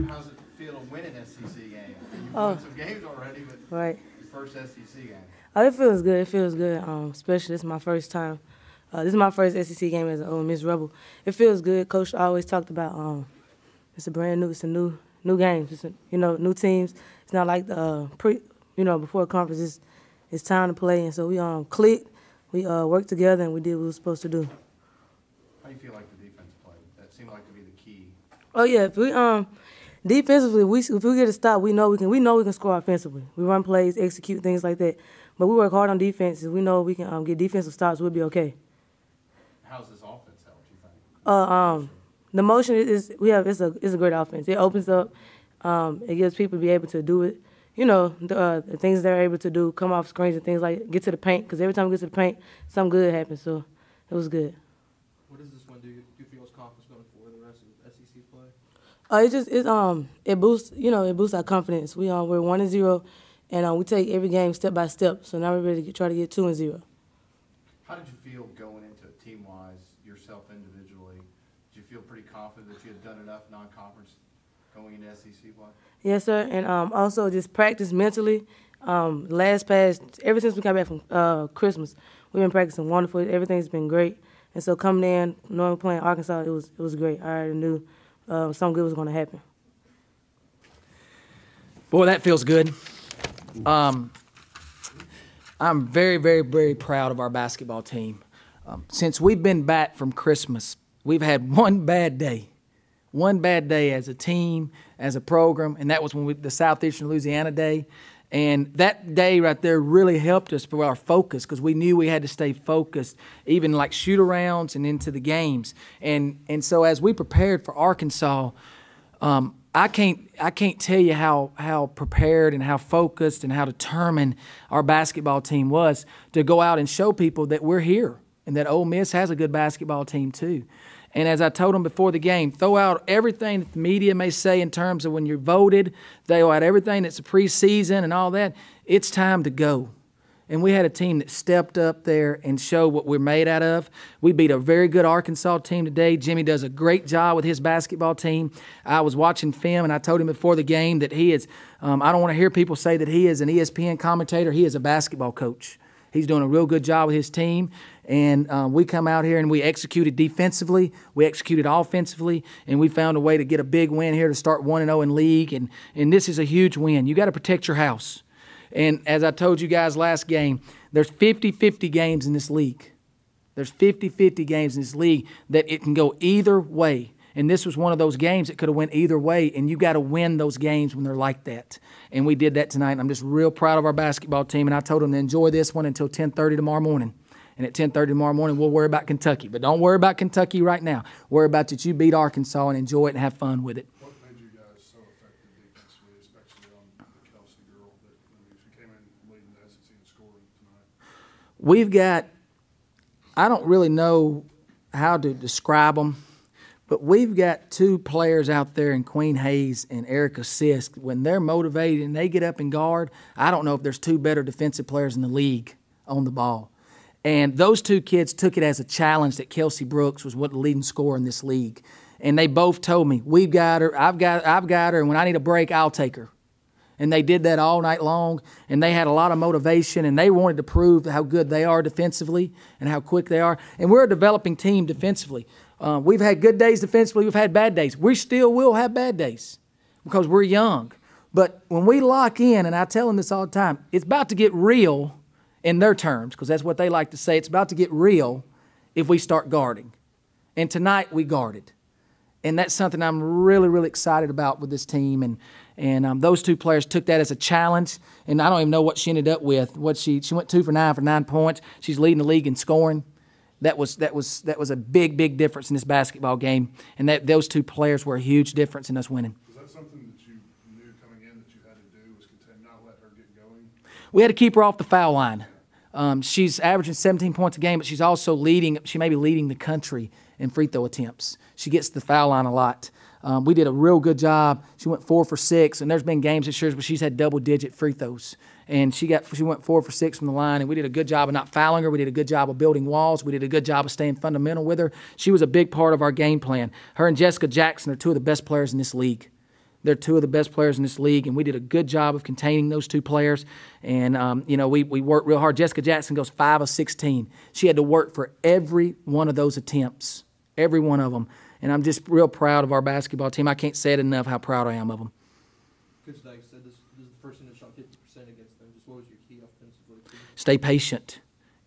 how's it feel to win an SEC game? You've won some games already, but right. your first SEC game. Oh, it feels good. It feels good. Especially this is my first time. This is my first SEC game as an Ole Miss Rebel. It feels good. Coach always talked about it's a new game. It's new teams. It's not like the before conference. It's time to play, and so we clicked. We worked together and we did what we were supposed to do. How do you feel like the defense played? That seemed like to be the key. Oh yeah, if we defensively, if we get a stop, we know we can score offensively. We run plays, execute things like that. But we work hard on defense. If we know we can get defensive stops, we'll be okay. How's this offense helped, you think? The motion is it's a great offense. It opens up. It gives people to be able to do it. The things they're able to do, come off screens and things like get to the paint. Because every time we get to the paint, something good happens. So it was good. What does this one do? Do you feel as confidence going for the rest of SEC play? It boosts our confidence. We're 1-0, and we take every game step by step. So now we're ready to try to get 2-0. How did you feel going into it team-wise, yourself individually? Did you feel pretty confident that you had done enough non-conference going into SEC play? Yes, sir, and also just practice mentally. Ever since we got back from Christmas, we've been practicing wonderful. Everything's been great, and so coming in, knowing we're playing Arkansas, it was great. I already knew something good was going to happen. Boy, that feels good. I'm very, very, very proud of our basketball team. Since we've been back from Christmas, we've had one bad day as a team, as a program, and that was the Southeastern Louisiana Day. And that day right there really helped us for our focus because we knew we had to stay focused, even like shoot-arounds and into the games. And so as we prepared for Arkansas, I can't tell you how prepared and how focused and how determined our basketball team was to go out and show people that we're here and that Ole Miss has a good basketball team too. And as I told them before the game, throw out everything that the media may say in terms of when you're voted, throw out everything that's a preseason and all that. It's time to go. And we had a team that stepped up there and showed what we're made out of. We beat a very good Arkansas team today. Jimmy does a great job with his basketball team. I was watching film, and I told him before the game that he is I don't want to hear people say that he is an ESPN commentator. He is a basketball coach. He's doing a real good job with his team. And we come out here and we executed defensively, we executed offensively, and we found a way to get a big win here to start 1-0 in league. And this is a huge win. You got to protect your house. And as I told you guys last game, there's 50-50 games in this league. There's 50-50 games in this league that it can go either way. And this was one of those games that could have went either way, and you got to win those games when they're like that. And we did that tonight, and I'm just real proud of our basketball team, and I told them to enjoy this one until 10:30 tomorrow morning. And at 10:30 tomorrow morning, we'll worry about Kentucky. But don't worry about Kentucky right now. Worry about that you beat Arkansas and enjoy it and have fun with it. What made you guys so effective defensively, especially on the Kelsey girl that she came in leading the SEC in scoring tonight? We've got, I don't really know how to describe them, but we've got two players out there in Queen Hayes and Erica Sisk. When they're motivated and they get up and guard, I don't know if there's two better defensive players in the league on the ball. And those two kids took it as a challenge that Kelsey Brooks was what the leading scorer in this league. And they both told me, we've got her, I've got her, and when I need a break, I'll take her. And they did that all night long, and they had a lot of motivation, and they wanted to prove how good they are defensively and how quick they are. And we're a developing team defensively. We've had good days defensively. We've had bad days. We still will have bad days because we're young. But when we lock in, and I tell them this all the time, it's about to get real in their terms, because that's what they like to say. It's about to get real if we start guarding. And tonight we guarded. And that's something I'm really, really excited about with this team. And those two players took that as a challenge. And I don't even know what she ended up with. She went 2 for 9 for 9 points. She's leading the league in scoring. That was a big, big difference in this basketball game. And those two players were a huge difference in us winning. Was that something that you knew coming in that you had to do, was not let her get going? We had to keep her off the foul line. She's averaging 17 points a game, but she's also she may be leading the country in free throw attempts. She gets to the foul line a lot. We did a real good job. She went 4 for 6, and there's been games this year where she's had double-digit free throws. And she went 4 for 6 from the line, and we did a good job of not fouling her. We did a good job of building walls. We did a good job of staying fundamental with her. She was a big part of our game plan. Her and Jessica Jackson are two of the best players in this league. They're two of the best players in this league, and we did a good job of containing those two players. And, we worked real hard. Jessica Jackson goes 5 of 16. She had to work for every one of those attempts, every one of them. And I'm just real proud of our basketball team. I can't say it enough how proud I am of them. Coach Dyke said this is the first team that shot 50% against them. Just what was your key offensively? Stay patient.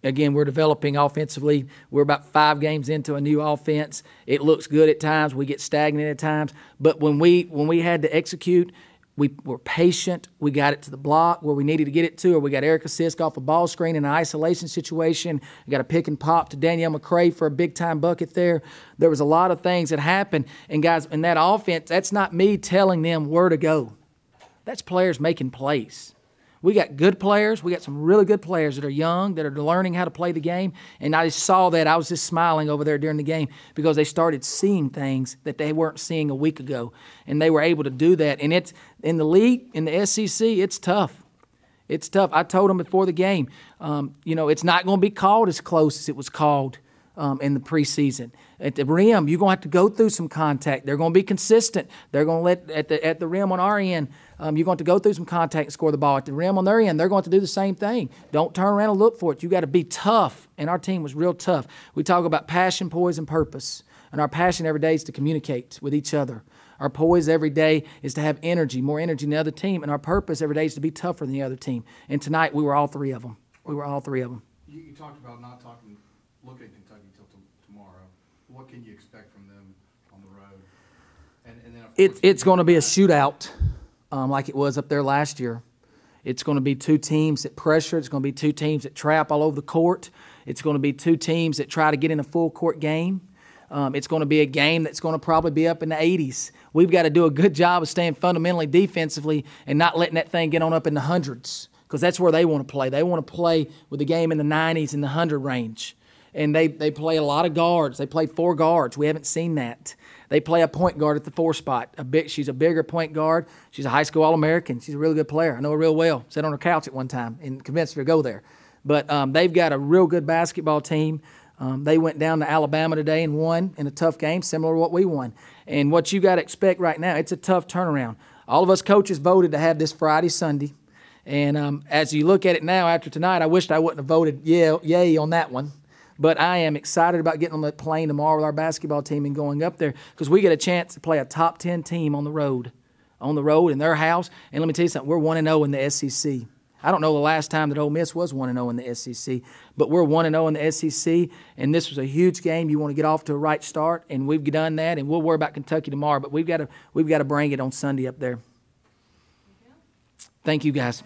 Again, we're developing offensively. We're about 5 games into a new offense. It looks good at times. We get stagnant at times. But when we had to execute, we were patient. We got it to the block where we needed to get it to, or we got Erica Sisk off a ball screen in an isolation situation. We got a pick and pop to Danielle McCray for a big-time bucket there. There was a lot of things that happened. And, guys, in that offense, that's not me telling them where to go. That's players making plays. We got good players. We got some really good players that are young, that are learning how to play the game. And I just saw that. I was just smiling over there during the game because they started seeing things that they weren't seeing a week ago. And they were able to do that. And it's in the league, in the SEC, it's tough. It's tough. I told them before the game, it's not going to be called as close as it was called in the preseason. At the rim, you're going to have to go through some contact. They're going to be consistent. They're going to let at the rim on our end, you're going to have to go through some contact and score the ball. At the rim on their end, they're going to do the same thing. Don't turn around and look for it. You got to be tough, and our team was real tough. We talk about passion, poise, and purpose, and our passion every day is to communicate with each other. Our poise every day is to have energy, more energy than the other team, and our purpose every day is to be tougher than the other team. And tonight, we were all 3 of them. We were all 3 of them. You talked about looking at Kentucky till tomorrow. What can you expect from them on the road? And then of course, it's going to be a shootout like it was up there last year. It's going to be 2 teams that pressure. It's going to be 2 teams that trap all over the court. It's going to be 2 teams that try to get in a full court game. It's going to be a game that's going to probably be up in the 80s. We've got to do a good job of staying fundamentally defensively and not letting that thing get on up in the hundreds, because that's where they want to play. They want to play with the game in the 90s and the 100 range. And they play a lot of guards. They play 4 guards. We haven't seen that. They play a point guard at the 4 spot. She's a bigger point guard. She's a high school All-American. She's a really good player. I know her real well. Sat on her couch at one time and convinced her to go there. But they've got a real good basketball team. They went down to Alabama today and won in a tough game, similar to what we won. And what you got to expect right now, it's a tough turnaround. All of us coaches voted to have this Friday, Sunday. And as you look at it now after tonight, I wished I wouldn't have voted yay on that one. But I am excited about getting on the plane tomorrow with our basketball team and going up there, because we get a chance to play a top 10 team on the road in their house. And let me tell you something, we're 1-0 in the SEC. I don't know the last time that Ole Miss was 1-0 in the SEC, but we're 1-0 in the SEC, and this was a huge game. You want to get off to a right start, and we've done that, and we'll worry about Kentucky tomorrow, but we've got to bring it on Sunday up there. Thank you, guys.